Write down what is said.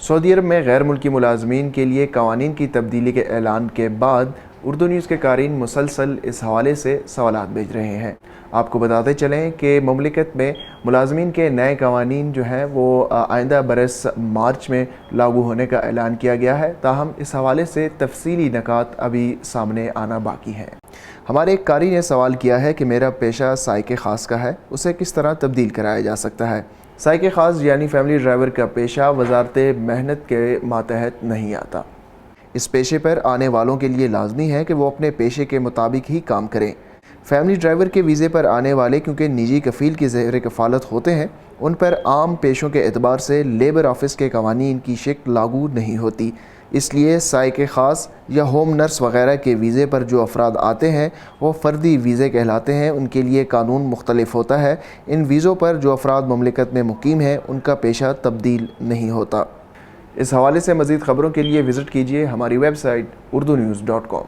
سعودی عرب میں غیر ملکی ملازمین کے لیے قوانین کی تبدیلی کے اعلان کے بعد اردو نیوز کے قارئین مسلسل اس حوالے سے سوالات بھیج رہے ہیں۔ آپ کو بتاتے چلیں کہ مملکت میں ملازمین کے نئے قوانین جو ہیں وہ آئندہ برس مارچ میں لاگو ہونے کا اعلان کیا گیا ہے، تاہم اس حوالے سے تفصیلی نکات ابھی سامنے آنا باقی ہیں۔ ہمارے ایک قاری نے سوال کیا ہے کہ میرا پیشہ سائق خاص کا ہے، اسے کس طرح تبدیل کرایا جا سکتا ہے؟ سائق خاص یعنی فیملی ڈرائیور کا پیشہ وزارت محنت کے ماتحت نہیں آتا۔ اس پیشے پر آنے والوں کے لیے لازمی ہے کہ وہ اپنے پیشے کے مطابق ہی کام کریں۔ فیملی ڈرائیور کے ویزے پر آنے والے کیونکہ نجی کفیل کی زیر کفالت ہوتے ہیں، ان پر عام پیشوں کے اعتبار سے لیبر آفس کے قوانین کی شکل لاگو نہیں ہوتی۔ اس لیے سائق خاص یا ہوم نرس وغیرہ کے ویزے پر جو افراد آتے ہیں وہ فردی ویزے کہلاتے ہیں، ان کے لیے قانون مختلف ہوتا ہے۔ ان ویزوں پر جو افراد مملکت میں مقیم ہیں ان کا پیشہ تبدیل نہیں ہوتا۔ اس حوالے سے مزید خبروں کے لیے وزٹ کیجیے ہماری ویب سائٹ urdunews.com۔